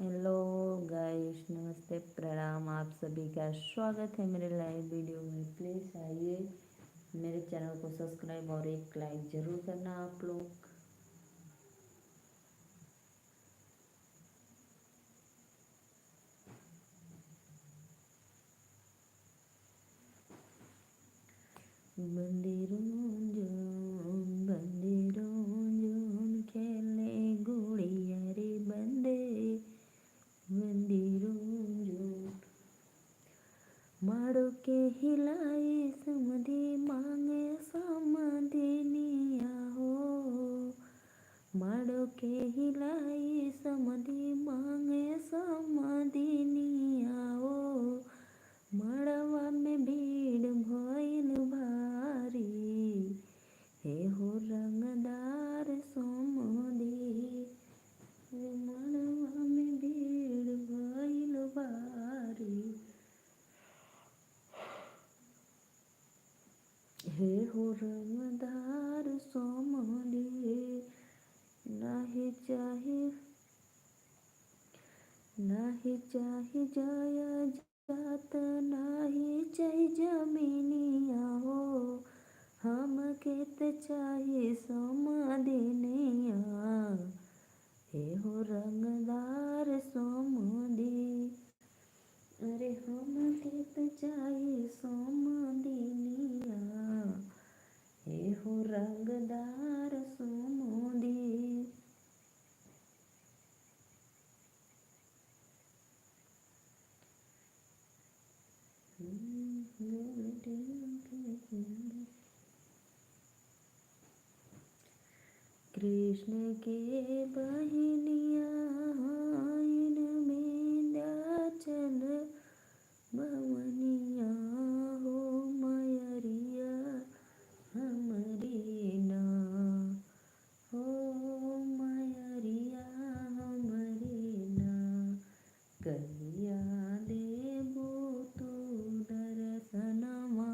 Hello guys, नमस्ते, प्रणाम। आप सभी का स्वागत है मेरे लाइव वीडियो में। प्लीज़ आइए, मेरे चैनल को सब्सक्राइब और एक लाइक ज़रूर करना आप लोग। बंदिरों बंदिरों खेले गुड़िया रे बंदिरों मारो के हिलाए समधि मांगे समधिनिया हो। मारो के हिलाई समधि मांगे समधिनिया हो। मड़वा में भीड़ भइल भारी, हे हो रंगदार समधि। मड़वा में भीड़ भइल भारी, हे हो रंगदार समधि। नाही चाहे जाया जात, नाही चाहे जमीनिया हो। हमके त चाहे समधिनिया, हे हो रंगदार समधि। अरे हमके त चाहे समधिनिया, हे हो रंगदार समधि। कृष्ण के बहिनिया इनमें चल भवनिया हो। मयरिया हमरी ना हो, मयरिया हमरी ना। कहिया देबो तू दर्शनमा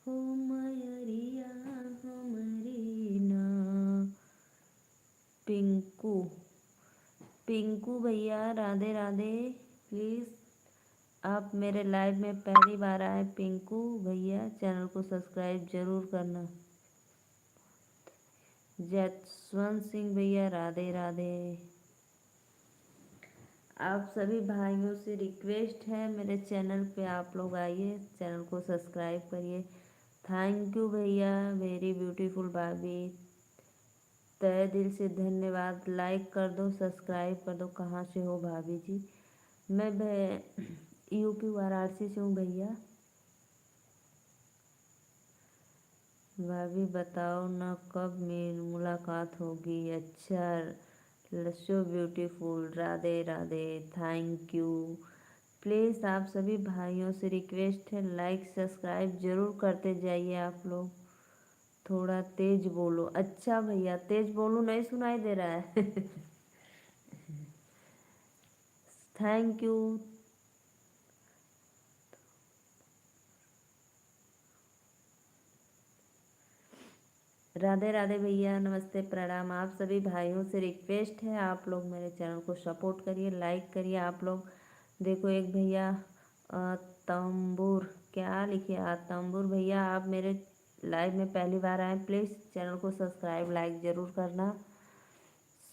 हो, मयरिया हमरी ना। पिंकू भैया राधे राधे। प्लीज़, आप मेरे लाइव में पहली बार आए पिंकू भैया, चैनल को सब्सक्राइब जरूर करना। जसवंत सिंह भैया राधे राधे। आप सभी भाइयों से रिक्वेस्ट है, मेरे चैनल पे आप लोग आइए, चैनल को सब्सक्राइब करिए। थैंक यू भैया, वेरी ब्यूटीफुल भाभी, तहे दिल से धन्यवाद। लाइक कर दो, सब्सक्राइब कर दो। कहाँ से हो भाभी जी? मैं यूपी वाराणसी से हूँ भैया। भाभी बताओ ना कब मुलाकात होगी। अच्छा, so beautiful, Radhe Radhe, thank you. Please आप सभी भाइयों से रिक्वेस्ट है, लाइक सब्सक्राइब जरूर करते जाइए आप लोग। थोड़ा तेज बोलो। अच्छा भैया, तेज बोलो, नहीं सुनाई दे रहा है। Thank you. राधे राधे भैया, नमस्ते, प्रणाम। आप सभी भाइयों से रिक्वेस्ट है, आप लोग मेरे चैनल को सपोर्ट करिए, लाइक करिए आप लोग। देखो एक भैया तंबूर, क्या लिखे तंबूर भैया, आप मेरे लाइव में पहली बार आए, प्लीज़ चैनल को सब्सक्राइब लाइक ज़रूर करना।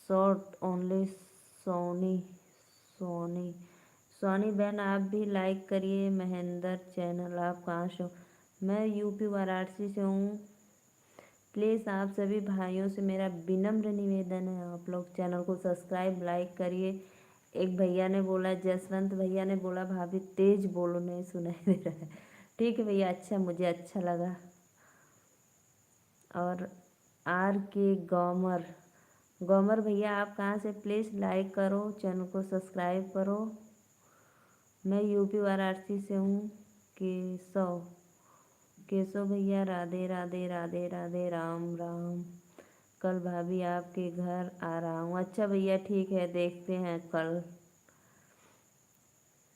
शॉर्ट ओनली सोनी सोनी सोनी बहन, आप भी लाइक करिए। महेंद्र चैनल, आप कहाँ से हो? मैं यूपी वाराणसी से हूँ। प्लीज़ आप सभी भाइयों से मेरा विनम्र निवेदन है, आप लोग चैनल को सब्सक्राइब लाइक करिए। एक भैया ने बोला, जसवंत भैया ने बोला भाभी तेज बोलो, नहीं सुनाई दे रहा है। ठीक है भैया, अच्छा, मुझे अच्छा लगा। और आर के गौमर भैया, आप कहाँ से? प्लीज़ लाइक करो, चैनल को सब्सक्राइब करो। मैं यूपी वाराणसी से हूँ। केशव भैया राधे राधे राधे राधे, राम राम। कल भाभी आपके घर आ रहा हूँ। अच्छा भैया, ठीक है, देखते हैं कल।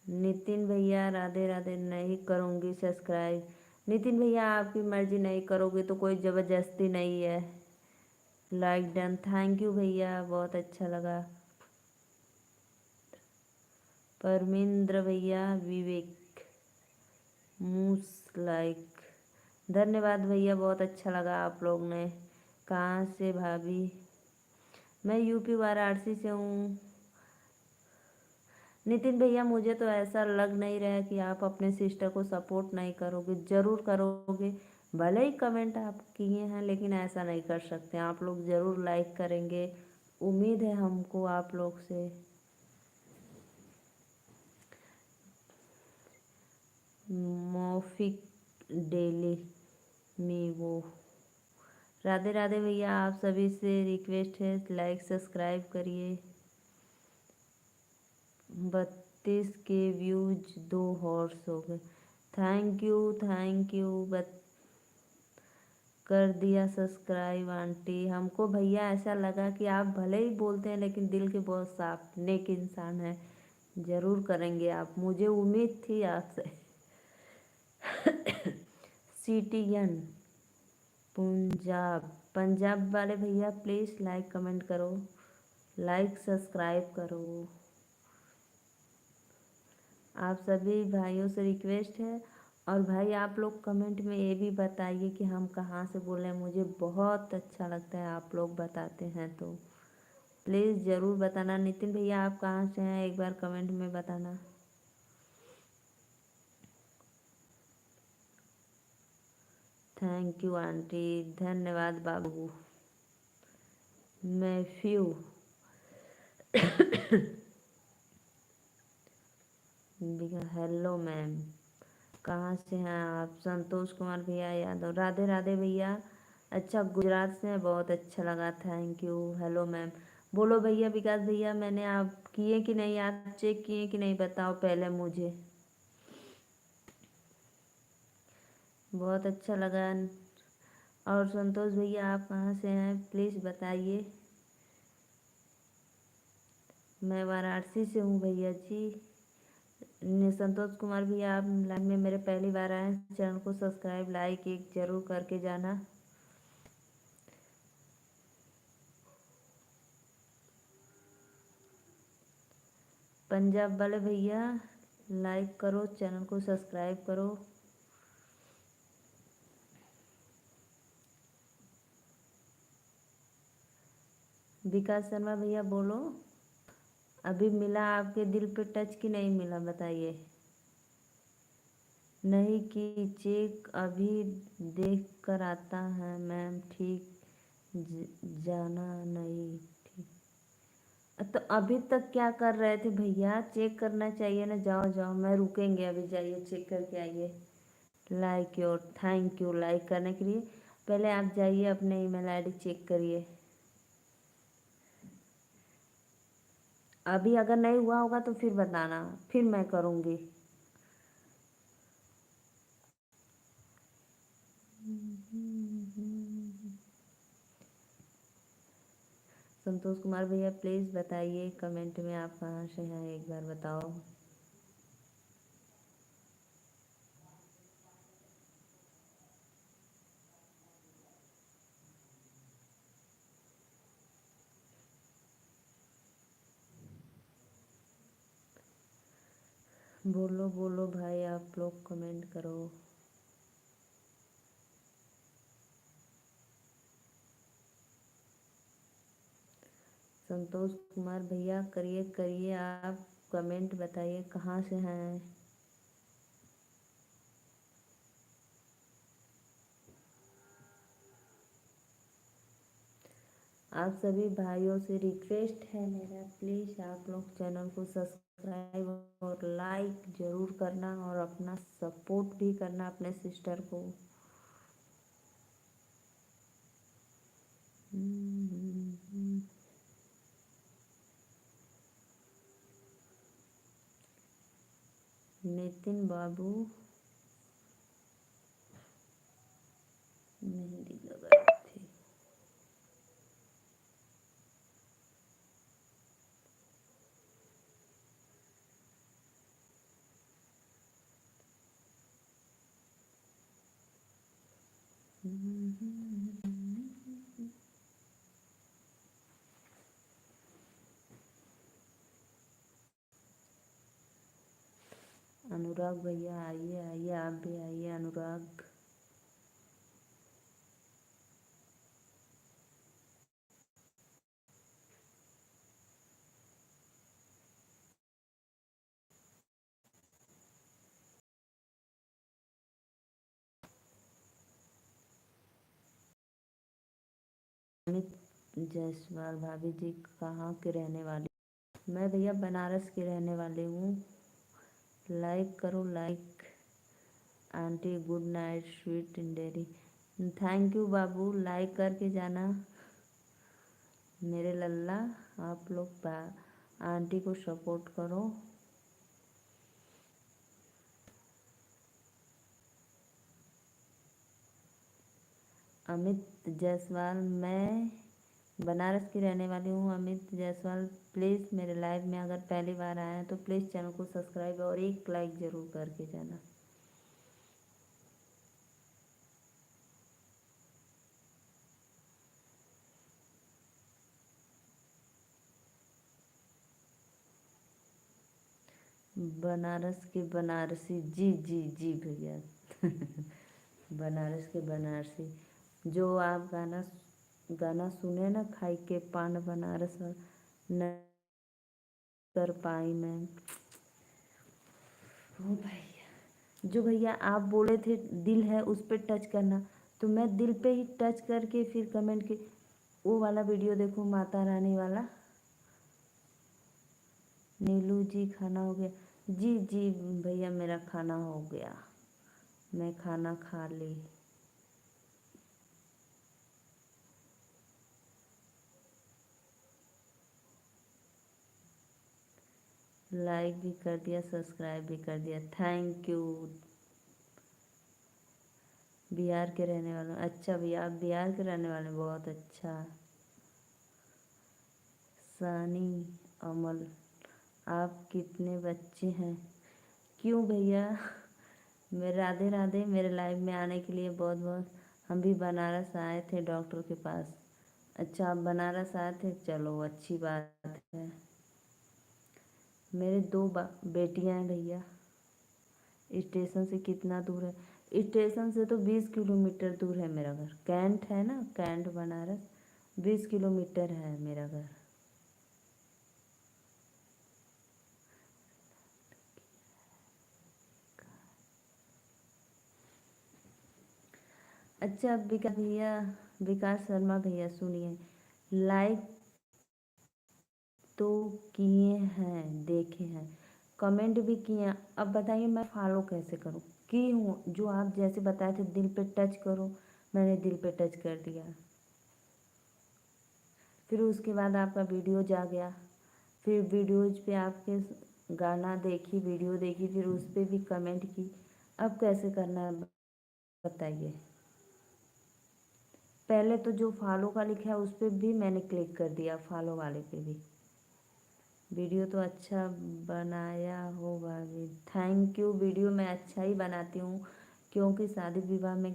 नितिन भैया राधे राधे, नहीं करूँगी सब्सक्राइब। नितिन भैया, आपकी मर्जी, नहीं करोगे तो कोई ज़बरदस्ती नहीं है। लाइक डन, थैंक यू भैया, बहुत अच्छा लगा। परमिंद्र भैया, विवेक मूस लाइक, धन्यवाद भैया, बहुत अच्छा लगा आप लोग ने। कहाँ से भाभी? मैं यूपी वाराणसी से हूँ। नितिन भैया, मुझे तो ऐसा लग नहीं रहा है कि आप अपने सिस्टर को सपोर्ट नहीं करोगे, ज़रूर करोगे। भले ही कमेंट आप किए हैं, लेकिन ऐसा नहीं कर सकते। आप लोग ज़रूर लाइक करेंगे, उम्मीद है हमको आप लोग से। मौफिक डेली में वो, राधे राधे भैया, आप सभी से रिक्वेस्ट है लाइक सब्सक्राइब करिए। 32 के व्यूज 2 हॉर्स हो गए। Thank you. बत कर दिया सब्सक्राइब आंटी। हमको भैया ऐसा लगा कि आप भले ही बोलते हैं लेकिन दिल के बहुत साफ नेक इंसान है। ज़रूर करेंगे आप, मुझे उम्मीद थी आपसे। सिटीजन पंजाब वाले भैया प्लीज़ लाइक कमेंट करो, लाइक सब्सक्राइब करो। आप सभी भाइयों से रिक्वेस्ट है। और भाई आप लोग कमेंट में ये भी बताइए कि हम कहाँ से बोल रहे हैं, मुझे बहुत अच्छा लगता है आप लोग बताते हैं तो प्लीज़ ज़रूर बताना। नितिन भैया आप कहाँ से हैं, एक बार कमेंट में बताना। थैंक यू आंटी, धन्यवाद बाबू। मैफ्यू हेलो मैम, कहाँ से हैं आप? संतोष कुमार भैया यादव, राधे राधे भैया। अच्छा, गुजरात से हैं, बहुत अच्छा लगा, थैंक यू। हेलो मैम, बोलो भैया। विकास भैया, मैंने आप किए कि नहीं, आप चेक किए कि नहीं, बताओ पहले मुझे। बहुत अच्छा लगा। और संतोष भैया आप कहाँ से हैं, प्लीज़ बताइए। मैं वाराणसी से हूँ भैया जी। संतोष कुमार भैया आप लाइव में मेरे पहली बार आए, चैनल को सब्सक्राइब लाइक एक जरूर करके जाना। पंजाब वाले भैया लाइक करो, चैनल को सब्सक्राइब करो। विकास शर्मा भैया बोलो, अभी मिला आपके दिल पे टच कि नहीं मिला, बताइए। नहीं कि चेक अभी देख कर आता है मैम, ठीक जाना नहीं ठीक। तो अभी तक क्या कर रहे थे भैया, चेक करना चाहिए ना। जाओ जाओ, मैं रुकेंगे अभी, जाइए चेक करके आइए। Like your, thank you like करने के लिए। पहले आप जाइए अपने ईमेल आईडी चेक करिए। अभी अगर नहीं हुआ होगा तो फिर बताना, फिर मैं करूँगी। संतोष कुमार भैया प्लीज़ बताइए कमेंट में आप कहाँ से हैं, एक बार बताओ। बोलो बोलो भाई, आप लोग कमेंट करो। संतोष कुमार भैया करिए करिए, आप कमेंट बताइए कहाँ से हैं। आप सभी भाइयों से रिक्वेस्ट है मेरा, प्लीज़ आप लोग चैनल को सब्सक्राइब और लाइक ज़रूर करना और अपना सपोर्ट भी करना अपने सिस्टर को। नितिन बाबू मेहंदी लगा थी। अनुराग भैया आइए आइए, आप भी आइए अनुराग। अमित जायसवाल, भाभी जी कहाँ के रहने वाली? मैं भैया बनारस की रहने वाली हूँ। लाइक करो like. Aunty good night sweet इंडेरी। थैंक यू बाबू, लाइक करके जाना मेरे लल्ला। आप लोग आंटी को सपोर्ट करो। अमित जायसवाल, मैं बनारस की रहने वाली हूँ। अमित जायसवाल प्लीज़ मेरे लाइव में अगर पहली बार आए हैं तो प्लीज़ चैनल को सब्सक्राइब और एक लाइक ज़रूर करके जाना। बनारस के बनारसी, जी जी जी भैया। बनारस के बनारसी, जो आप गाना गाना सुने ना, खाई के पान बनारस न कर पाई मैं। ओ भैया, जो भैया आप बोले थे दिल है उस पर टच करना, तो मैं दिल पे ही टच करके फिर कमेंट की। वो वाला वीडियो देखो, माता रानी वाला। नीलू जी खाना हो गया? जी जी भैया मेरा खाना हो गया, मैं खाना खा ली। लाइक भी कर दिया, सब्सक्राइब भी कर दिया, थैंक यू। बिहार के रहने वाले? अच्छा भैया आप बिहार के रहने वाले, बहुत अच्छा। सानी अमल, आप कितने बच्चे हैं? क्यों भैया? मैं राधे राधे, मेरे लाइव में आने के लिए बहुत बहुत। हम भी बनारस आए थे डॉक्टर के पास। अच्छा आप बनारस आए थे, चलो अच्छी बात है। मेरे दो बेटियां हैं भैया। स्टेशन से कितना दूर है? स्टेशन से तो 20 किलोमीटर दूर है मेरा घर। कैंट है ना, कैंट बनारस, 20 किलोमीटर है मेरा घर। अच्छा विकास भैया, विकास शर्मा भैया सुनिए, लाइक तो किए हैं, देखे हैं, कमेंट भी किए हैं, अब बताइए मैं फॉलो कैसे करूं? की हूँ, जो आप जैसे बताए थे दिल पे टच करो, मैंने दिल पे टच कर दिया। फिर उसके बाद आपका वीडियो जा गया, फिर वीडियोज पे आपके गाना देखी, वीडियो देखी, फिर उस पर भी कमेंट की। अब कैसे करना है बताइए? पहले तो जो फॉलो का लिखा है उस पर भी मैंने क्लिक कर दिया, फॉलो वाले पे भी। वीडियो तो अच्छा बनाया होगा भी, थैंक यू। वीडियो मैं अच्छा ही बनाती हूँ, क्योंकि शादी विवाह में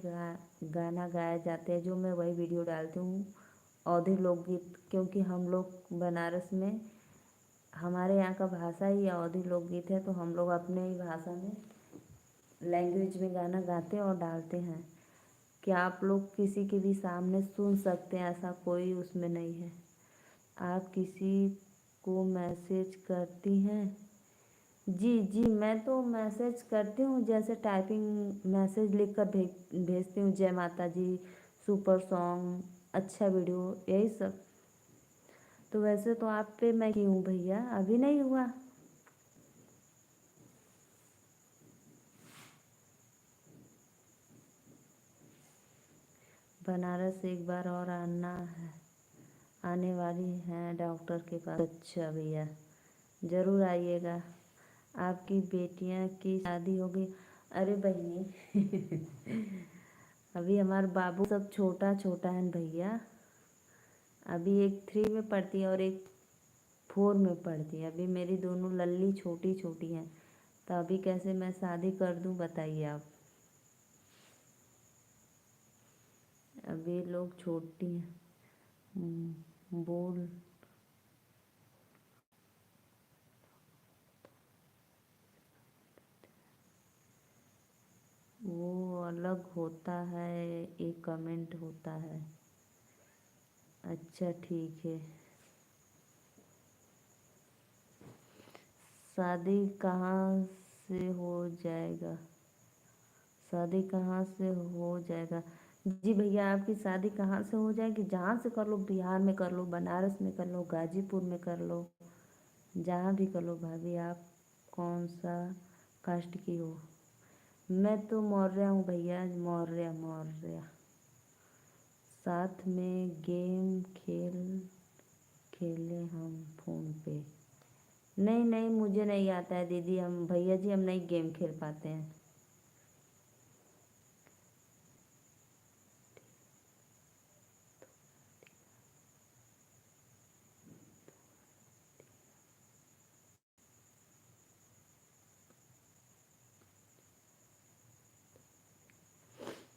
गाना गाए जाते हैं जो मैं वही वीडियो डालती हूँ। अवधी लोकगीत, क्योंकि हम लोग बनारस में, हमारे यहाँ का भाषा ही अवधी लोकगीत है, तो हम लोग अपने ही भाषा में, लैंग्वेज में गाना गाते और डालते हैं। क्या आप लोग किसी के भी सामने सुन सकते हैं, ऐसा कोई उसमें नहीं है। आप किसी को मैसेज करती हैं? जी जी मैं तो मैसेज करती हूँ, जैसे टाइपिंग मैसेज लिख कर भेजती हूँ, जय माता जी, सुपर सॉन्ग, अच्छा वीडियो, यही सब। तो वैसे तो आप पे मैं की हूँ भैया, अभी नहीं हुआ। बनारस एक बार और आना है, आने वाली हैं डॉक्टर के पास। अच्छा भैया ज़रूर आइएगा। आपकी बेटियां की शादी हो गई? अरे बहनी अभी हमारे बाबू सब छोटा छोटा है भैया। अभी एक 3 में पढ़ती है और एक 4 में पढ़ती है। अभी मेरी दोनों लल्ली छोटी छोटी हैं, तो अभी कैसे मैं शादी कर दूं बताइए आप? अभी लोग छोटी हैं। बोल अलग होता है, एक कमेंट होता है। अच्छा ठीक है। शादी कहाँ से हो जाएगा? शादी कहाँ से हो जाएगा? जी भैया, आपकी शादी कहाँ से हो जाएगी? जहाँ से कर लो, बिहार में कर लो, बनारस में कर लो, गाजीपुर में कर लो, जहाँ भी कर लो। भाभी आप कौन सा कास्ट की हो? मैं तो मौर्य हूँ भैया, मौर्य मौर्य। साथ में गेम खेले हम फ़ोन पे। नहीं नहीं, मुझे नहीं आता है दीदी, हम भैया जी हम नहीं गेम खेल पाते हैं।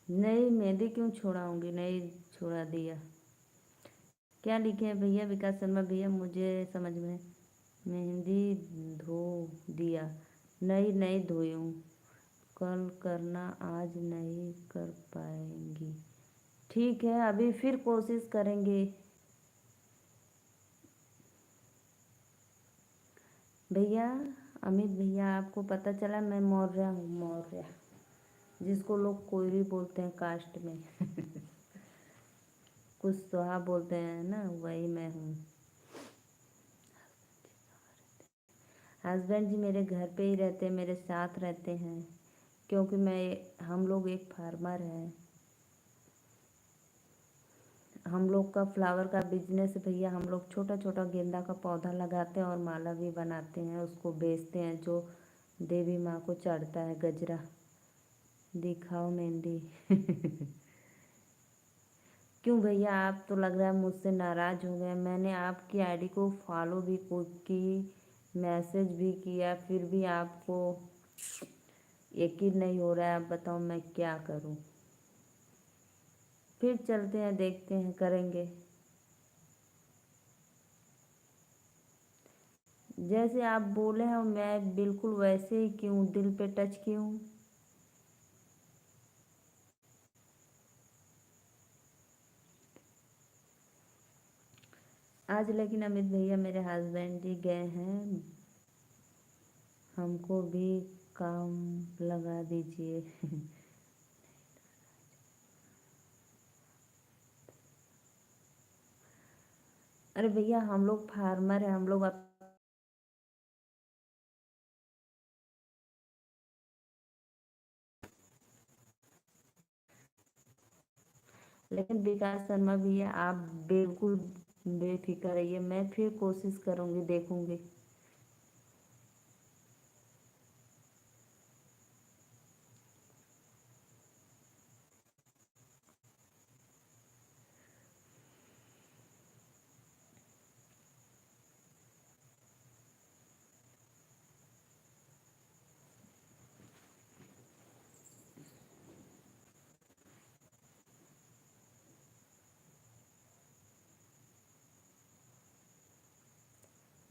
नहीं, मेहंदी क्यों छोड़ाऊंगी, नहीं छोड़ा दिया। क्या लिखे हैं भैया? विकास शर्मा भैया, मुझे समझ में। मेहंदी धो दिया? नहीं नहीं धोई हूँ। कल करना, आज नहीं कर पाएंगी। ठीक है, अभी फिर कोशिश करेंगे। भैया, अमित भैया, आपको पता चला मैं मौर्य हूँ, मौर्य, जिसको लोग कोयरी बोलते हैं कास्ट में। कुछ सुहा बोलते हैं ना, वही मैं हूँ। हस्बैंड जी मेरे घर पे ही रहते हैं, मेरे साथ रहते हैं, क्योंकि हम लोग एक फार्मर हैं। हम लोग का फ्लावर का बिजनेस है भैया। हम लोग छोटा छोटा गेंदा का पौधा लगाते हैं और माला भी बनाते हैं, उसको बेचते हैं, जो देवी माँ को चढ़ता है। गजरा दिखाओ मेहंदी। क्यों भैया, आप तो लग रहा है मुझसे नाराज़ हो गए। मैंने आपकी आईडी को फॉलो भी की, मैसेज भी किया, फिर भी आपको यकीन नहीं हो रहा है। आप बताओ मैं क्या करूं? फिर चलते हैं, देखते हैं, करेंगे। जैसे आप बोले हैं मैं बिल्कुल वैसे ही क्यों, दिल पे टच क्यों? आज लेकिन अमित भैया मेरे हस्बैंड जी गए हैं, हमको भी काम लगा दीजिए। अरे भैया, हम लोग फार्मर हैं, हम लोग लेकिन विकास शर्मा भैया, आप बिल्कुल बेफिक्र रहिए, मैं फिर कोशिश करूंगी, देखूंगी।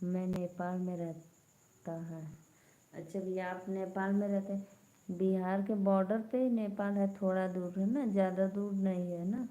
मैं नेपाल में रहता है। अच्छा भैया, आप नेपाल में रहते हैं? बिहार के बॉर्डर पे ही नेपाल है, थोड़ा दूर है ना, ज़्यादा दूर नहीं है ना।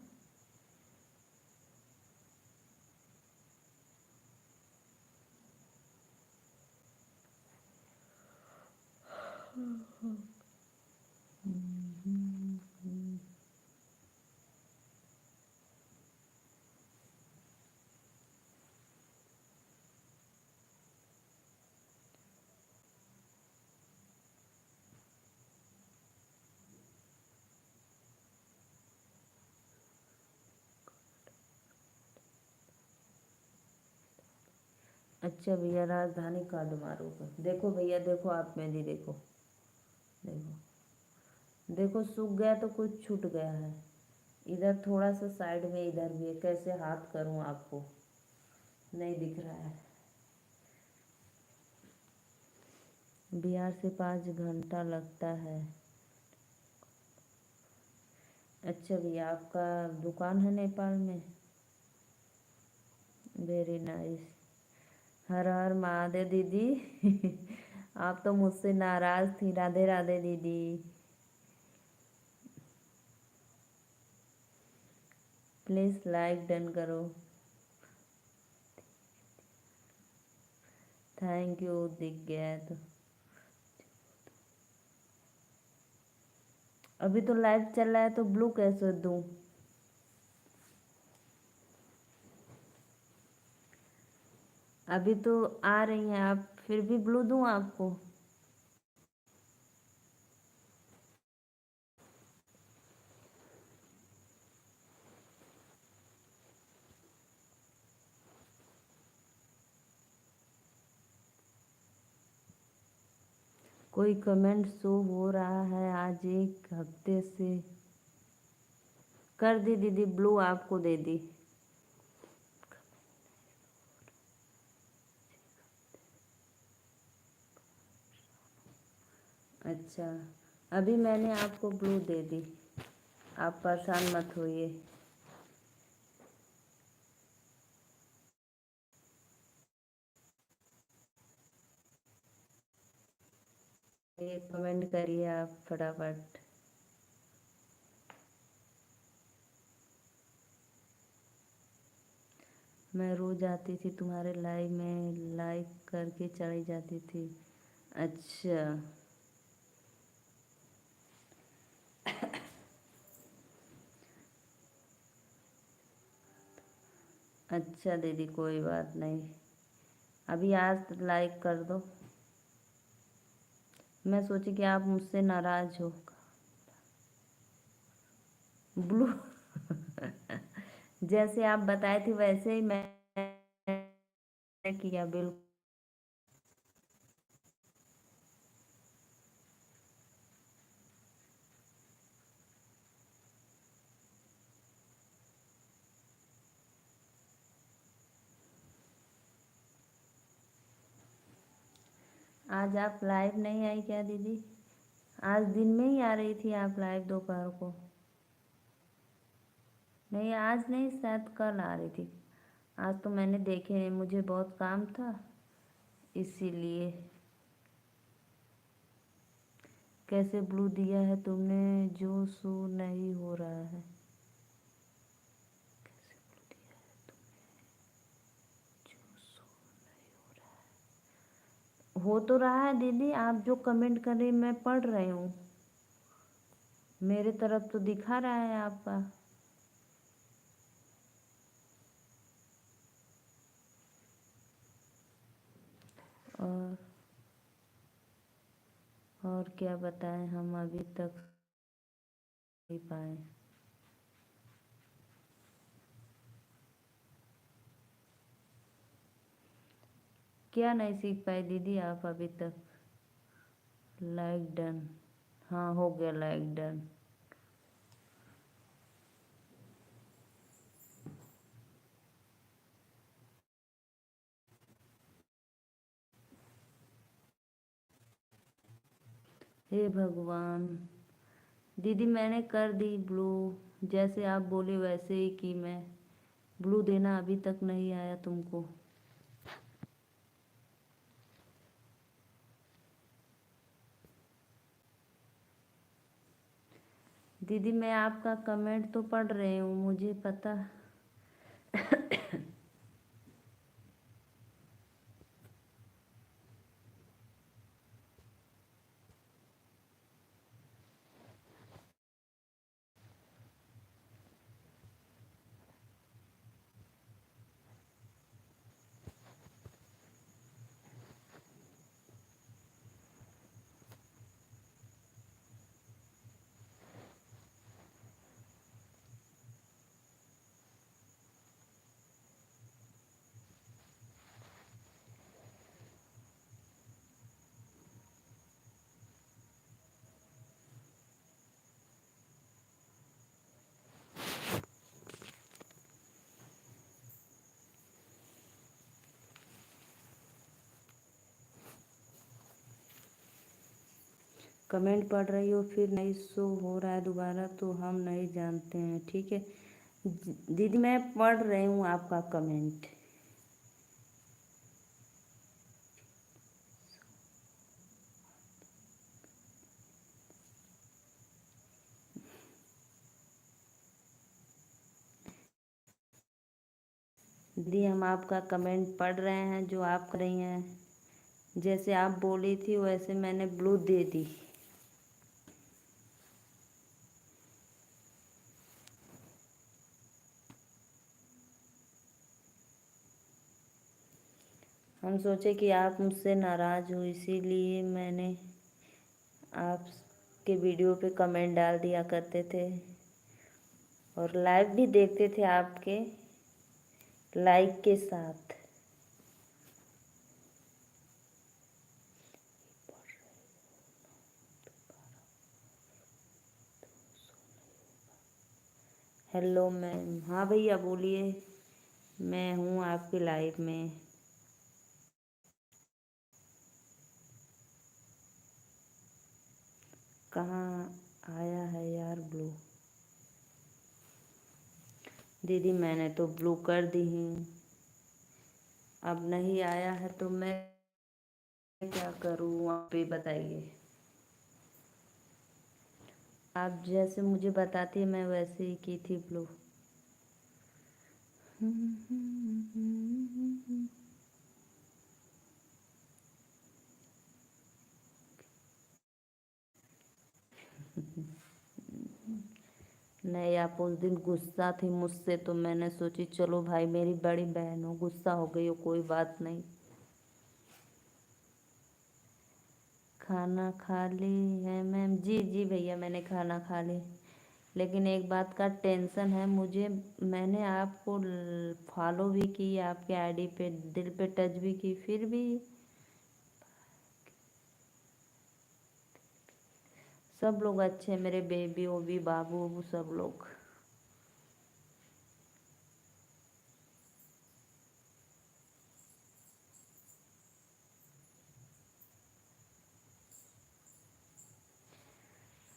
अच्छा भैया, राजधानी काठमांडू का देखो भैया, देखो आप मेहंदी देखो, देखो देखो, सूख गया तो कुछ छूट गया है। इधर थोड़ा सा साइड में, इधर भी है, कैसे हाथ करूं आपको, नहीं दिख रहा है। बिहार से 5 घंटा लगता है। अच्छा भैया, आपका दुकान है नेपाल में? Very nice. हर हर महादेव दीदी। आप तो मुझसे नाराज़ थी। राधे राधे दीदी। प्लीज़ लाइक डन करो। थैंक यू, दिख गया है तो। अभी तो लाइव चल रहा है तो ब्लू कैसे दूं? अभी तो आ रही हैं आप, फिर भी ब्लू दूं आपको? कोई कमेंट शो हो रहा है आज 1 हफ्ते से। कर दी दीदी, ब्लू आपको दे दी। अच्छा, अभी मैंने आपको ब्लू दे दी, आप परेशान मत होइए। ये कमेंट करिए आप फटाफट। मैं रोज आती थी तुम्हारे लाइव में, लाइक करके चली जाती थी। अच्छा। अच्छा दीदी, कोई बात नहीं, अभी आज लाइक कर दो। मैं सोची कि आप मुझसे नाराज हो। ब्लू जैसे आप बताए थे वैसे ही मैं किया, बिल्कुल। आज आप लाइव नहीं आई क्या दीदी? आज दिन में ही आ रही थी आप लाइव दोपहर को? नहीं, आज नहीं, शायद कल आ रही थी। आज तो मैंने देखे नहीं, मुझे बहुत काम था इसीलिए। कैसे ब्लू दिया है तुमने जो शो नहीं हो रहा है? हो तो रहा है दीदी, आप जो कमेंट कर रही मैं पढ़ रही हूँ, मेरे तरफ तो दिखा रहा है आपका। और और क्या बताएं, हम अभी तक नहीं पाए। क्या नहीं सीख पाए दीदी आप अभी तक? लाइक डन, हाँ हो गया लाइक डन। हे भगवान, दीदी मैंने कर दी ब्लू, जैसे आप बोले वैसे ही की मैं। ब्लू देना अभी तक नहीं आया तुमको? दीदी मैं आपका कमेंट तो पढ़ रही हूँ, मुझे पता। कमेंट पढ़ रही हो फिर नहीं शो हो रहा है दोबारा, तो हम नहीं जानते हैं, ठीक है। दीदी मैं पढ़ रही हूँ आपका कमेंट। दीदी हम आपका कमेंट पढ़ रहे हैं जो आप कर रही हैं। जैसे आप बोली थी वैसे मैंने ब्लू दे दी। हम सोचे कि आप मुझसे नाराज़ हो, इसीलिए मैंने आपके वीडियो पे कमेंट डाल दिया करते थे और लाइव भी देखते थे आपके लाइक के साथ। Hello ma'am. हाँ भैया बोलिए, मैं हूँ आपके लाइव में। कहाँ आया है यार ब्लू? दीदी मैंने तो ब्लू कर दी हूँ, अब नहीं आया है तो मैं क्या करूँ? आप ही बताइए। आप जैसे मुझे बताती है मैं वैसे ही की थी ब्लू। नहीं, आप उस दिन गुस्सा थी मुझसे तो मैंने सोची चलो भाई मेरी बड़ी बहन हो, गुस्सा हो गई हो, कोई बात नहीं। खाना खा ली है मैम? जी जी भैया मैंने खाना खा ली, लेकिन एक बात का टेंशन है मुझे। मैंने आपको फॉलो भी की, आपके आईडी पे दिल पे टच भी की, फिर भी सब लोग अच्छे, मेरे बेबी ओबी बाबू ओबू सब लोग।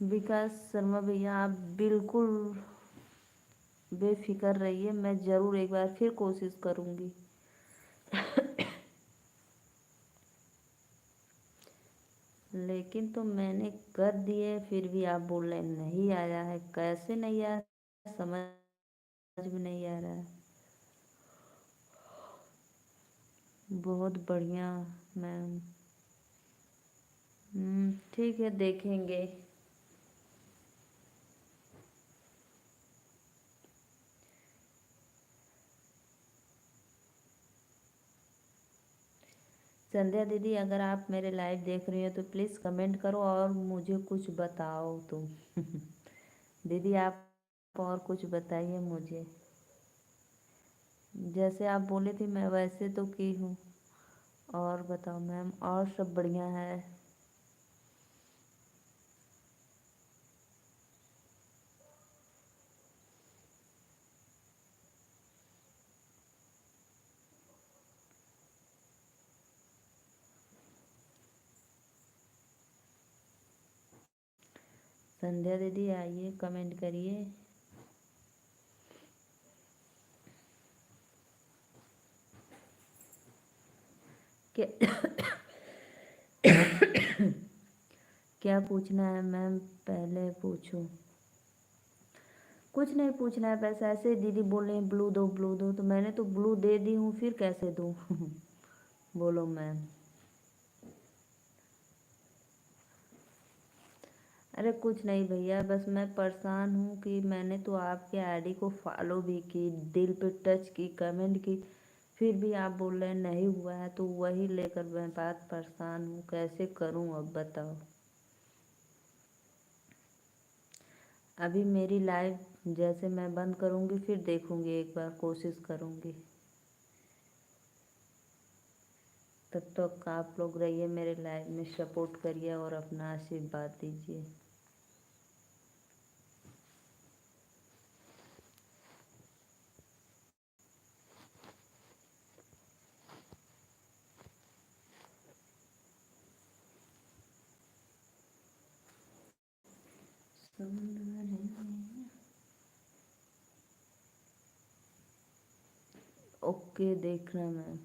विकास शर्मा भैया आप बिल्कुल बेफिक्र रहिए, मैं ज़रूर एक बार फिर कोशिश करूँगी। लेकिन तो मैंने कर दिए फिर भी आप बोल रहे नहीं आया है, कैसे नहीं आया समझ में नहीं आ रहा है। बहुत बढ़िया मैम। ठीक है देखेंगे। संध्या दीदी अगर आप मेरे लाइव देख रही हो तो प्लीज़ कमेंट करो और मुझे कुछ बताओ तुम। दीदी आप और कुछ बताइए मुझे। जैसे आप बोले थे मैं वैसे तो की हूँ। और बताओ मैम, और सब बढ़िया है? संध्या दीदी आइए कमेंट करिए। क्या क्या पूछना है मैम? पहले पूछो। कुछ नहीं पूछना है, बस ऐसे दीदी बोल रहे हैं ब्लू दो तो मैंने तो ब्लू दे दी हूँ, फिर कैसे दूँ? बोलो मैम। अरे कुछ नहीं भैया, बस मैं परेशान हूँ कि मैंने तो आपके आईडी को फॉलो भी की, दिल पे टच की, कमेंट की, फिर भी आप बोल रहे हैं नहीं हुआ है, तो वही लेकर मैं बात परेशान हूँ, कैसे करूँ अब बताओ। अभी मेरी लाइव जैसे मैं बंद करूँगी फिर देखूँगी, एक बार कोशिश करूँगी। तब तक आप लोग रहिए मेरे लाइव में, सपोर्ट करिए और अपना आशीर्वाद दीजिए। ओके देख रहे हैं मैम।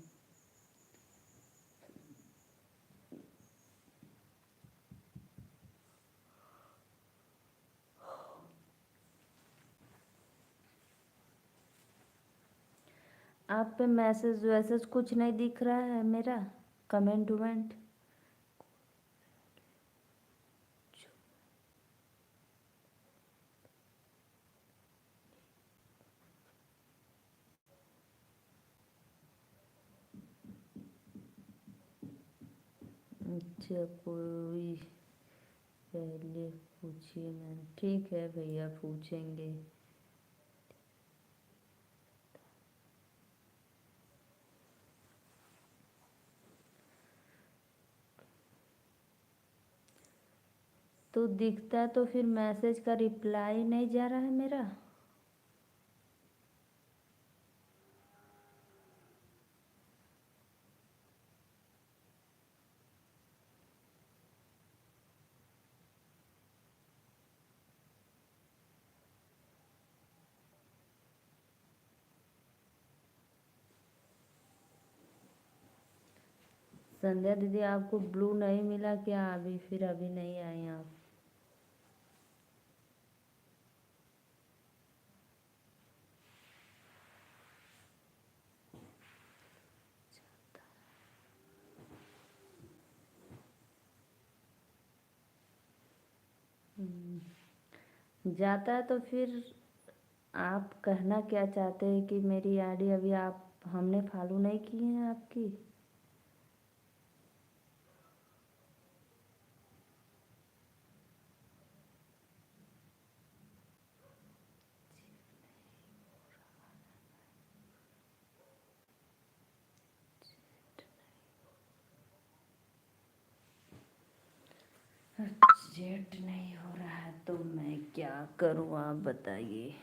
आप पे मैसेज वैसेज कुछ नहीं दिख रहा है मेरा, कमेंट वमेंट? अच्छा, कोई पहले पूछिए मैम। ठीक है भैया, पूछेंगे। तो दिखता तो फिर मैसेज का रिप्लाई नहीं जा रहा है मेरा। संध्या दीदी, आपको ब्लू नहीं मिला क्या अभी? फिर अभी नहीं आई आप? जाता है तो फिर आप कहना क्या चाहते हैं कि मेरी आईडी अभी आप हमने फॉलो नहीं की है आपकी? जेट नहीं हो रहा है तो मैं क्या करूं, आप बताइए।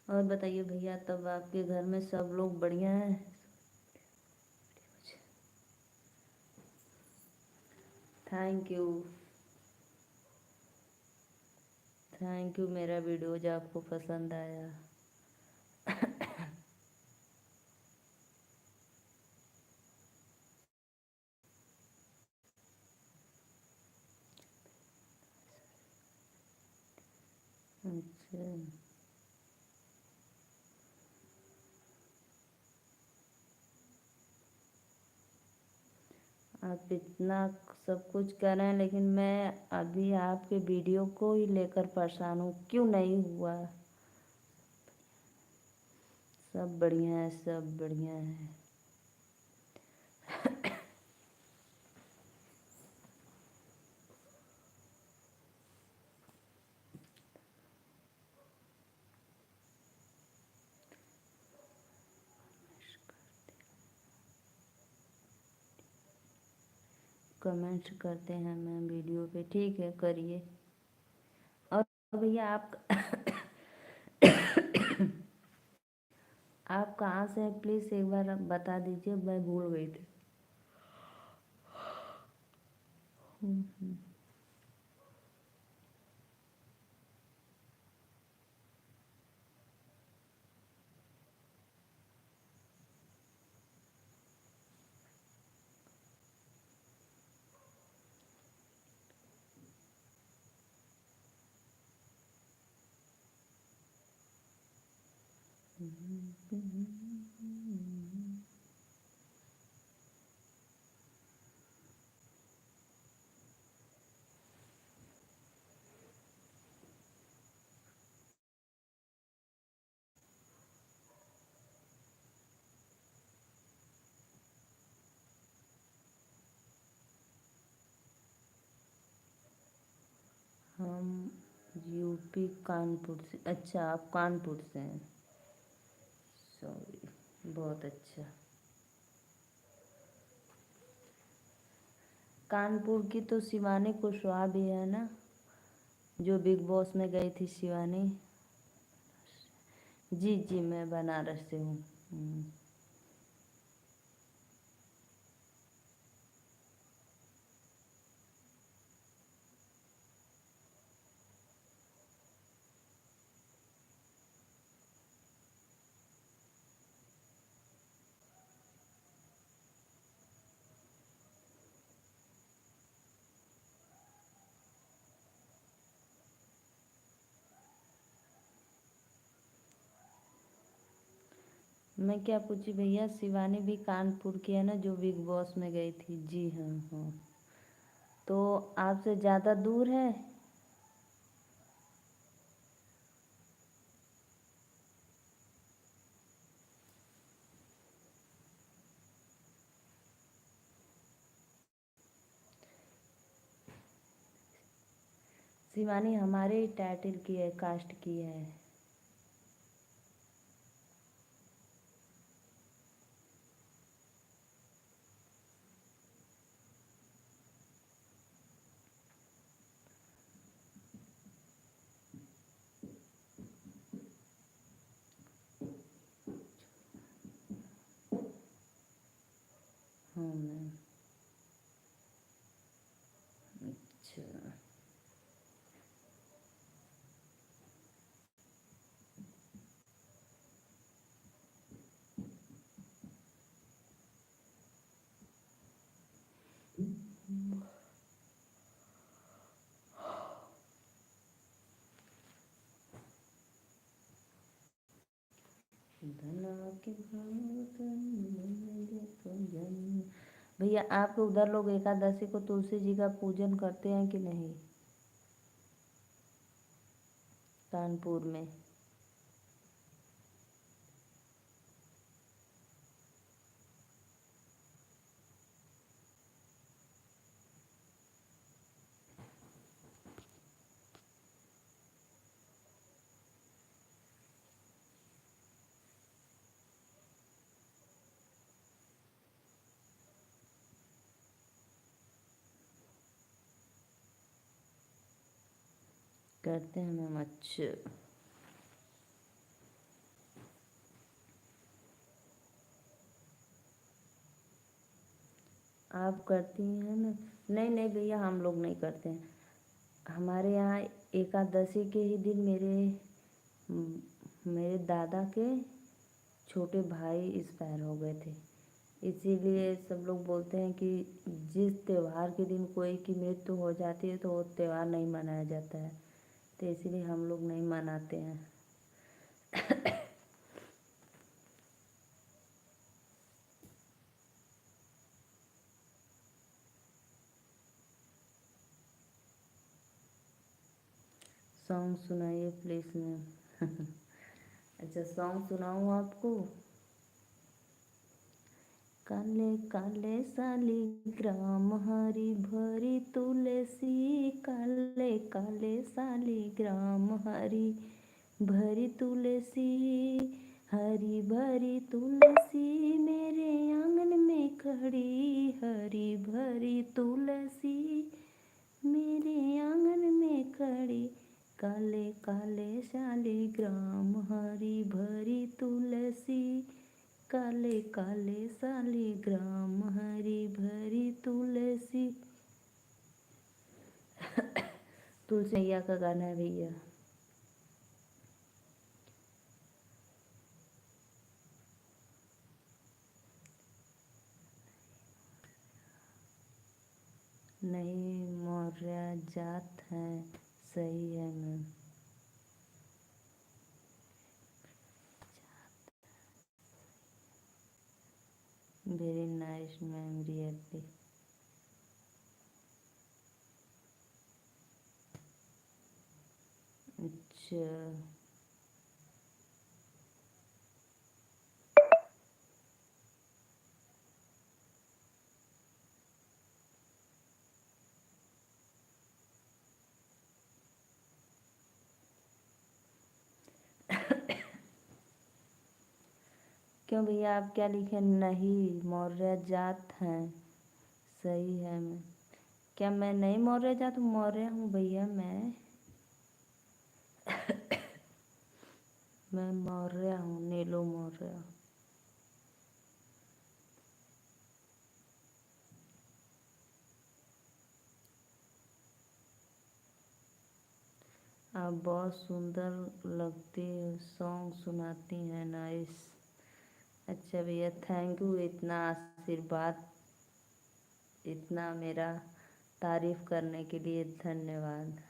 और बताइए भैया, तब आपके घर में सब लोग बढ़िया हैं? Thank you. थैंक यू, मेरा वीडियोज आपको पसंद आया। अच्छा, आप इतना सब कुछ कर रहे हैं लेकिन मैं अभी आपके वीडियो को ही लेकर परेशान हूँ, क्यों नहीं हुआ? सब बढ़िया है, सब बढ़िया है। कमेंट्स करते हैं मैम वीडियो पे, ठीक है करिए। और भैया आप आप कहाँ से हैं प्लीज़ एक बार आप बता दीजिए, मैं भूल गई थी। हम्म। यूपी कानपुर से। अच्छा, आप कानपुर से हैं। सॉरी। बहुत अच्छा। कानपुर की तो शिवानी कुशवाहा भी है ना, जो बिग बॉस में गई थी शिवानी। जी जी, मैं बनारस से हूँ। मैं क्या पूछी भैया, शिवानी भी कानपुर की है ना, जो बिग बॉस में गई थी। जी हाँ हाँ। तो आपसे ज़्यादा दूर है? शिवानी हमारे ही टाइटल की है, कास्ट की है। हाँ मैम। अच्छा। धना के भैया, आपके उधर लोग एकादशी को तुलसी जी का पूजन करते हैं कि नहीं? कानपुर में। करते हैं मैम। अच्छा। आप करती हैं ना? नहीं नहीं भैया, हम लोग नहीं करते हैं। हमारे यहाँ एकादशी के ही दिन मेरे दादा के छोटे भाई एक्सपायर हो गए थे। इसीलिए सब लोग बोलते हैं कि जिस त्यौहार के दिन कोई की मृत्यु हो जाती है तो वो त्यौहार नहीं मनाया जाता है। तो इसीलिए हम लोग नहीं मनाते हैं। सॉन्ग सुनाइए प्लीज़ मैम। अच्छा, सॉन्ग सुनाऊँ आपको? काले काले शालिग्राम हरी भरी तुलसी, काले काले शालिग्राम हरी भरी तुलसी, हरी भरी तुलसी मेरे आंगन में खड़ी, हरी भरी तुलसी मेरे आंगन में खड़ी, काले काले शालिग्राम हरी भरी तुलसी, काले काले शालिग्राम हरी भरी तुलसी। तुलसी मैया का गाना है भैया। नहीं, मौर्य जात है। सही है ma'am. Very nice ma'am, really. अच्छा। क्यों भैया आप क्या लिखे? नहीं, मौर्य जात हैं। सही है। मैं क्या मैं नहीं मौर्य जात हूँ? मौर्य हूँ भैया मैं। मैं मौर्य हूँ, नीलू मौर्य। आप बहुत सुंदर लगती हो, सॉन्ग सुनाती हैं, नाइस। अच्छा भैया, थैंक यू, इतना आशीर्वाद, इतना मेरा तारीफ करने के लिए धन्यवाद।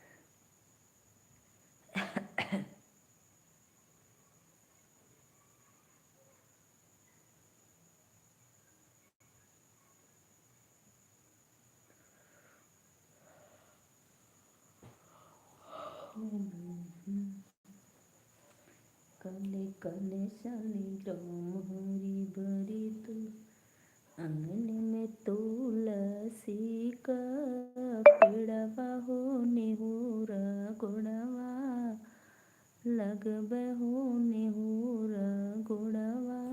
कले कले शनि ग्राम हरी भरी तू, आंगन में तुलसी का पेड़वा हो निहुरा गुड़वा, लगबे हो निहुरा गुड़वा।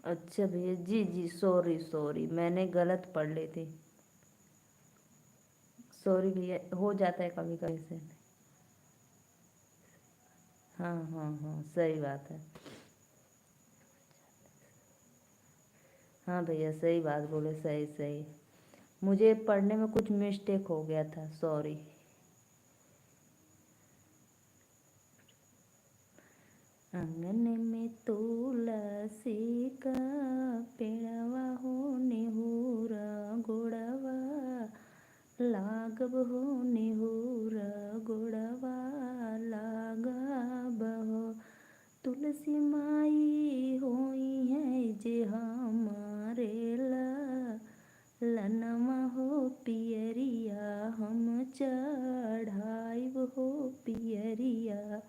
अच्छा भैया, जी जी, सॉरी सॉरी, मैंने गलत पढ़ ली थी। सॉरी भैया, हो जाता है कभी कभी से। हाँ हाँ हाँ, सही बात है। हाँ भैया, सही बात बोले, सही सही। मुझे पढ़ने में कुछ मिस्टेक हो गया था, सॉरी। आंगन में तुलसी का पेड़वा हो निहुरा गुड़वा, लागब हो निहुरा गुड़वा, लागब हो। तुलसी माई होई है जे हमारे लनमा हो पियरिया, हम चढ़ाइब हो पियरिया,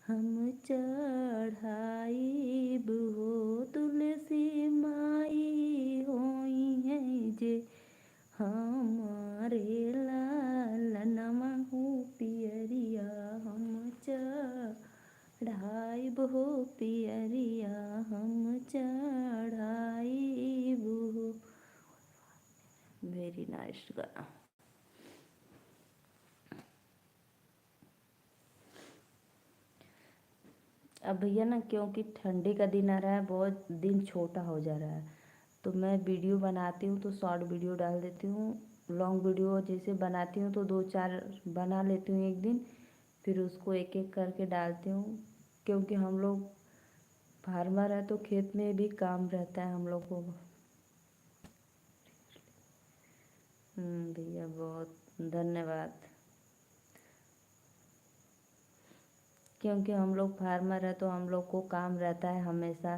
हम चढ़ाइब हो। तुलसी माई होई है जे हमारे लनमा हो पियरिया, हम चढ़ाइब हो पियरिया, हम चढ़ाइब हो। वेरी नाइस गाना। अब भैया ना, क्योंकि ठंडी का दिन आ रहा है, बहुत दिन छोटा हो जा रहा है, तो मैं वीडियो बनाती हूँ तो शॉर्ट वीडियो डाल देती हूँ। लॉन्ग वीडियो जैसे बनाती हूँ तो 2-4 बना लेती हूँ एक दिन, फिर उसको एक एक करके डालती हूँ। क्योंकि हम लोग फार्मर है तो खेत में भी काम रहता है हम लोग को। भैया बहुत धन्यवाद। क्योंकि हम लोग फार्मर है तो हम लोग को काम रहता है हमेशा।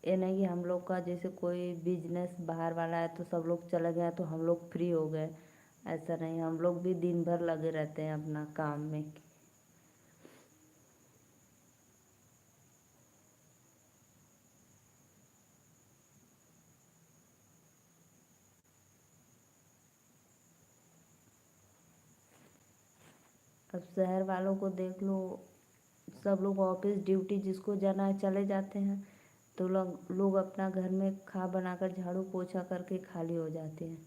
ये नहीं कि हम लोग का जैसे कोई बिजनेस बाहर वाला है तो सब लोग चले गए तो हम लोग फ्री हो गए, ऐसा नहीं, हम लोग भी दिन भर लगे रहते हैं अपना काम में। अब शहर वालों को देख लो, सब लोग ऑफिस ड्यूटी जिसको जाना है चले जाते हैं, तो लोग अपना घर में खा बनाकर झाड़ू पोछा करके खाली हो जाते हैं।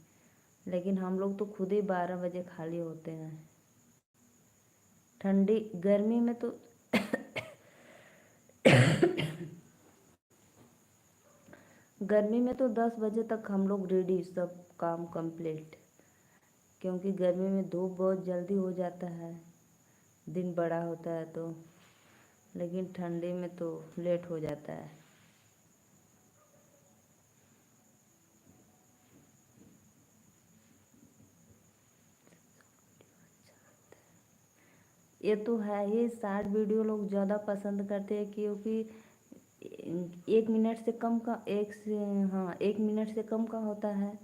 लेकिन हम लोग तो खुद ही 12 बजे खाली होते हैं। ठंडी गर्मी में तो गर्मी में तो 10 बजे तक हम लोग रेडी, सब काम कंप्लीट। क्योंकि गर्मी में धूप बहुत जल्दी हो जाता है, दिन बड़ा होता है तो। लेकिन ठंडी में तो लेट हो जाता है। ये तो है ही, शॉर्ट वीडियो लोग ज़्यादा पसंद करते हैं, क्योंकि 1 मिनट से कम का, एक से, हाँ, 1 मिनट से कम का होता है।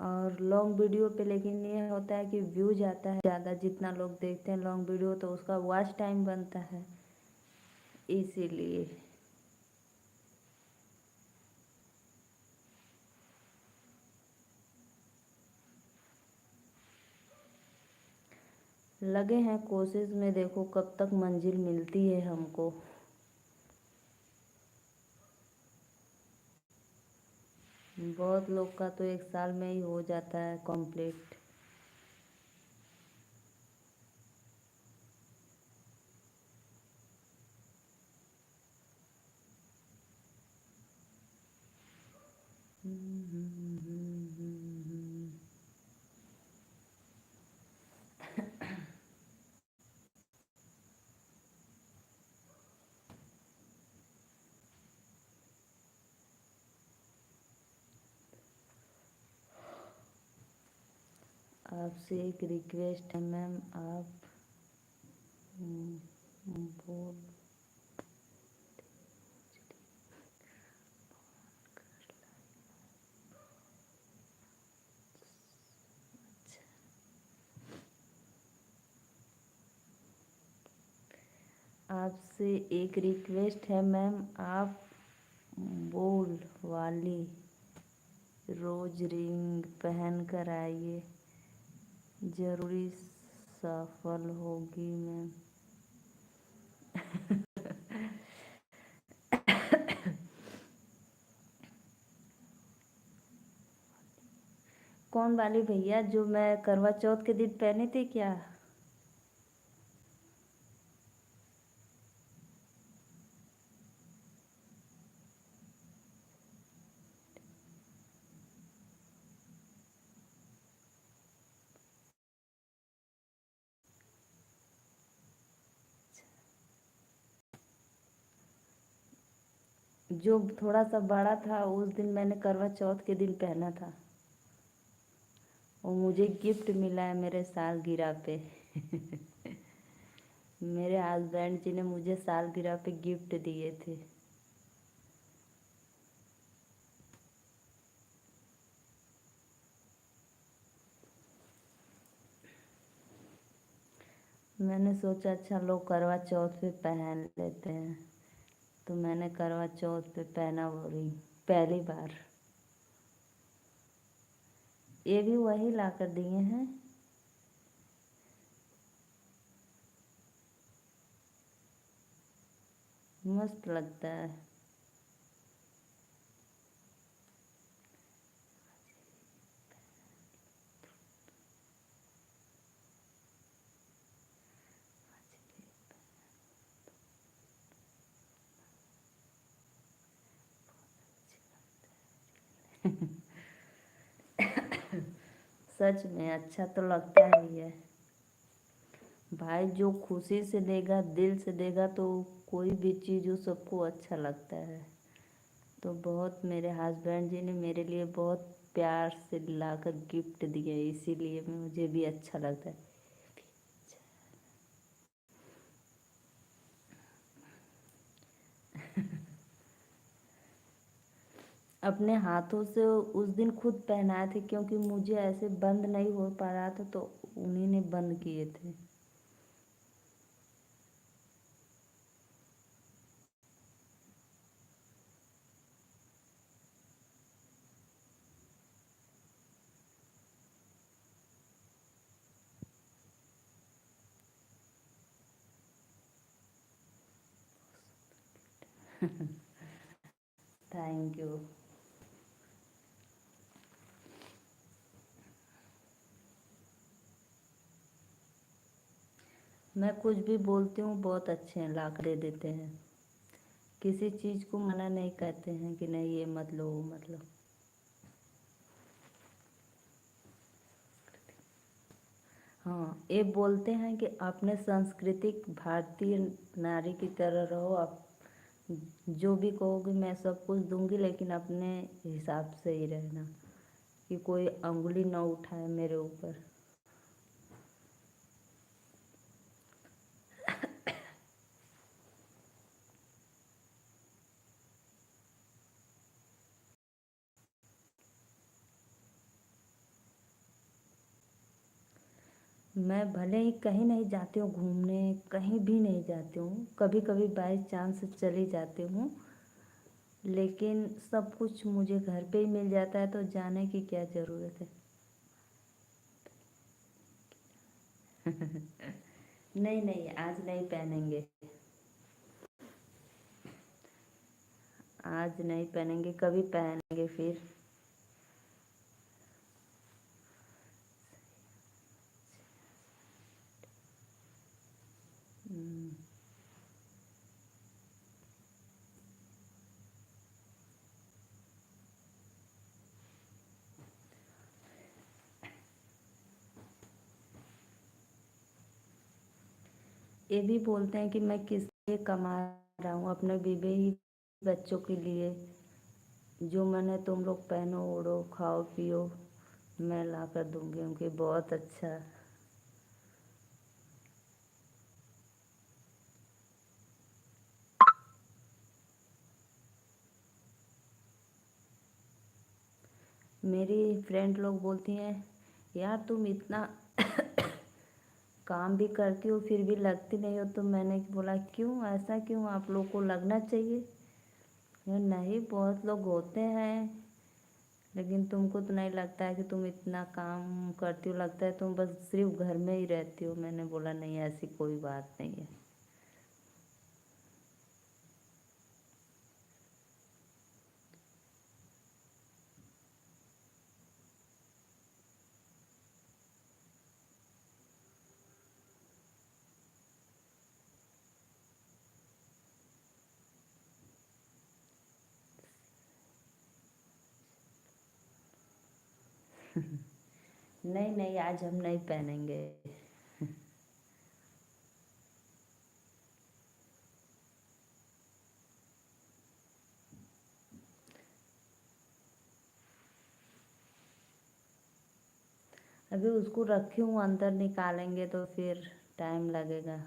और लॉन्ग वीडियो पे लेकिन ये होता है कि व्यूज आता है ज़्यादा, जितना लोग देखते हैं लॉन्ग वीडियो तो उसका वॉच टाइम बनता है, इसीलिए। लगे हैं कोशिश में, देखो कब तक मंजिल मिलती है हमको। बहुत लोग का तो 1 साल में ही हो जाता है कंप्लीट। आपसे एक रिक्वेस्ट है मैम, आप बोल आपसे एक रिक्वेस्ट है मैम, आप बोल वाली रोज रिंग पहन कर आइए, जरूरी सफल होगी मैम। कौन वाली भैया, जो मैं करवा चौथ के दिन पहनी थी क्या? जो थोड़ा सा बड़ा था उस दिन मैंने करवा चौथ के दिन पहना था, और मुझे गिफ्ट मिला है मेरे सालगिरह पे। मेरे हस्बैंड जी ने मुझे सालगिरह पे गिफ्ट दिए थे। मैंने सोचा अच्छा लोग करवा चौथ पे पहन लेते हैं, तो मैंने करवा चौथ पे पहना वो रिंग पहली बार। ये भी वही ला कर दिए हैं। मस्त लगता है। सच में अच्छा तो लगता ही है भाई, जो खुशी से देगा दिल से देगा तो कोई भी चीज़ हो सबको अच्छा लगता है। तो बहुत मेरे हस्बैंड जी ने मेरे लिए बहुत प्यार से लाकर गिफ्ट दिए, इसीलिए मुझे भी अच्छा लगता है। अपने हाथों से उस दिन खुद पहनाए थे, क्योंकि मुझे ऐसे बंद नहीं हो पा रहा था तो उन्हीं ने बंद किए थे। Thank you. मैं कुछ भी बोलती हूँ बहुत अच्छे हैं, ला कर दे देते हैं। किसी चीज़ को मना नहीं करते हैं कि नहीं ये मत लो वो मत लो। हाँ, ये बोलते हैं कि अपने सांस्कृतिक भारतीय नारी की तरह रहो आप, जो भी कहोगे मैं सब कुछ दूंगी, लेकिन अपने हिसाब से ही रहना, कि कोई अंगुली ना उठाए मेरे ऊपर। मैं भले ही कहीं नहीं जाती हूँ घूमने, कहीं भी नहीं जाती हूँ, कभी कभी बाई चांस चली जाती हूँ, लेकिन सब कुछ मुझे घर पे ही मिल जाता है, तो जाने की क्या ज़रूरत है। नहीं नहीं, आज नहीं पहनेंगे। आज नहीं पहनेंगे, कभी पहनेंगे फिर। हम्म, ये भी बोलते हैं कि मैं किस लिए कमा रहा हूँ, अपने बीबी बच्चों के लिए। जो मन है तुम लोग पहनो ओढ़ो खाओ पियो, मैं ला कर दूंगी उनके। बहुत अच्छा। मेरी फ्रेंड लोग बोलती हैं यार तुम इतना काम भी करती हो फिर भी लगती नहीं हो। तो मैंने बोला क्यों, ऐसा क्यों, आप लोग को लगना चाहिए। नहीं, बहुत लोग होते हैं, लेकिन तुमको तो नहीं लगता है कि तुम इतना काम करती हो, लगता है तुम बस सिर्फ घर में ही रहती हो। मैंने बोला नहीं, ऐसी कोई बात नहीं है। नहीं नहीं, आज हम नहीं पहनेंगे। अभी उसको रखी हूँ, अंदर निकालेंगे तो फिर टाइम लगेगा।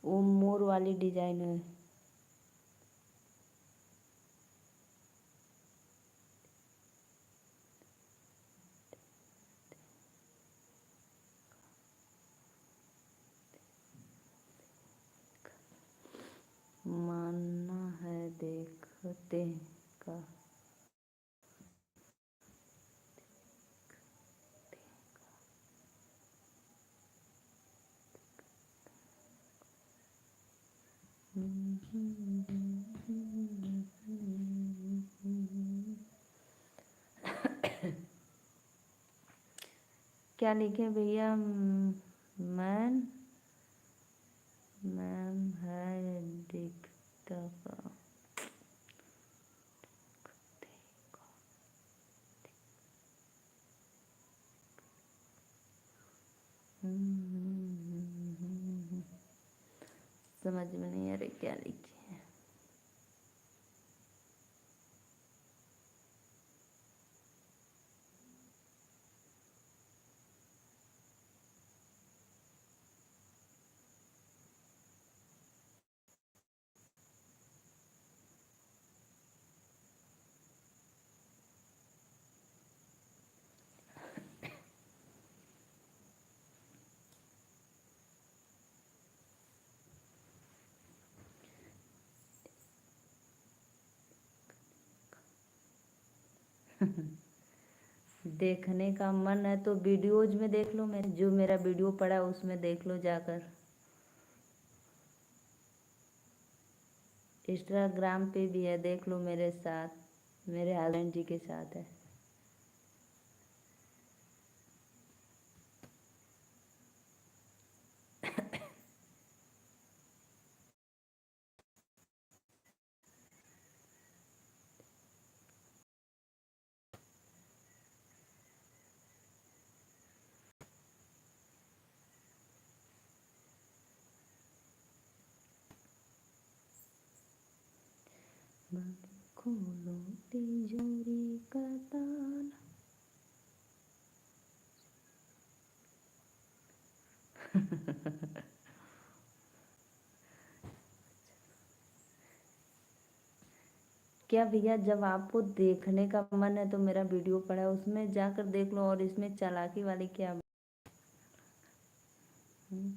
वो मोर वाली डिजाइन है। मानना है देखते का। क्या लिखे भैया? मैन मैम है दिखता का। समझ में नहीं आ रही क्या लिखे है। देखने का मन है तो वीडियोज में देख लो, मैं जो मेरा वीडियो पड़ा है उसमें देख लो जाकर। इंस्टाग्राम पे भी है, देख लो मेरे साथ, मेरे हस्बैंड जी के साथ है। खोलो तिजोरी का ताला। क्या भैया, जब आपको देखने का मन है तो मेरा वीडियो पड़ा है उसमें जाकर देख लो, और इसमें चालाकी वाली क्या। हम्म,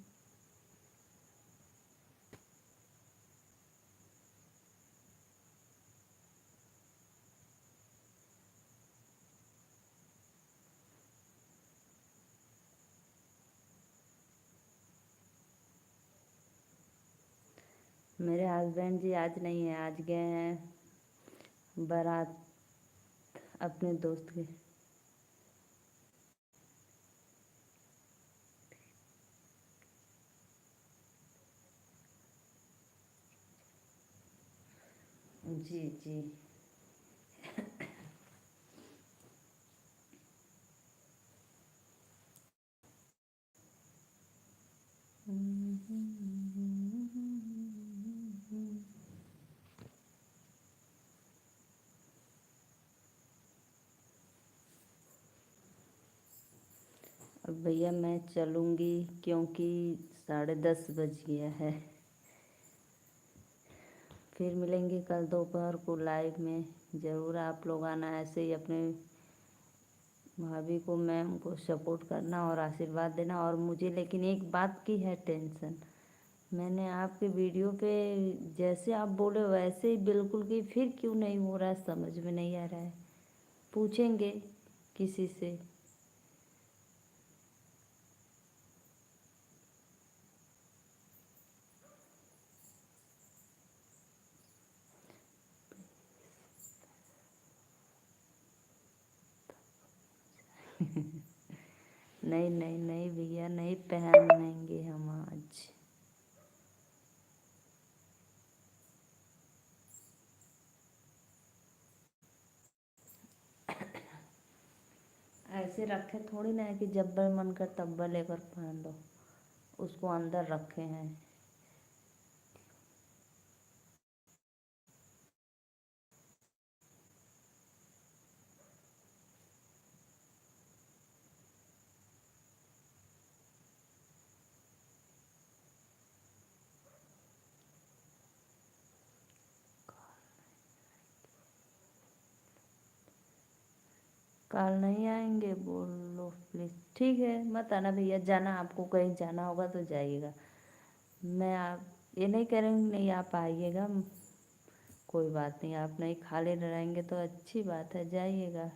मेरे हस्बैंड जी आज नहीं है, आज गए हैं बारात अपने दोस्त के। जी जी। अब भैया मैं चलूँगी क्योंकि 10:30 बज गया है। फिर मिलेंगे कल दोपहर को लाइव में। ज़रूर आप लोग आना, ऐसे ही अपने भाभी को, मैम को सपोर्ट करना और आशीर्वाद देना। और मुझे लेकिन एक बात की है टेंशन, मैंने आपके वीडियो पे जैसे आप बोले वैसे ही बिल्कुल की, फिर क्यों नहीं हो रहा है समझ में नहीं आ रहा है। पूछेंगे किसी से। नहीं नहीं नहीं भैया, नहीं पहनेंगे हम आज। ऐसे रखे थोड़ी ना है कि जब मन कर तब लेकर पहन लो, उसको अंदर रखे हैं। कल नहीं आएंगे बोलो प्लीज़। ठीक है, मत आना भैया। जाना आपको कहीं जाना होगा तो जाइएगा। मैं आप ये नहीं करेंगे नहीं आप आइएगा, कोई बात नहीं। आप नहीं खाली रहेंगे तो अच्छी बात है, जाइएगा।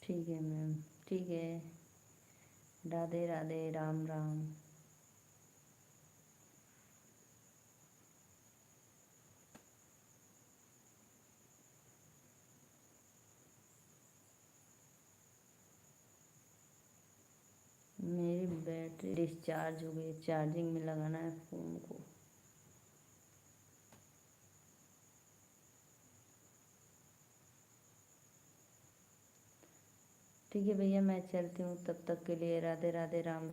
ठीक है मैम, ठीक है। राधे राधे, राम राम। मेरी बैटरी डिस्चार्ज हो गई, चार्जिंग में लगाना है फ़ोन को। ठीक है भैया, मैं चलती हूँ, तब तक के लिए राधे राधे, राम।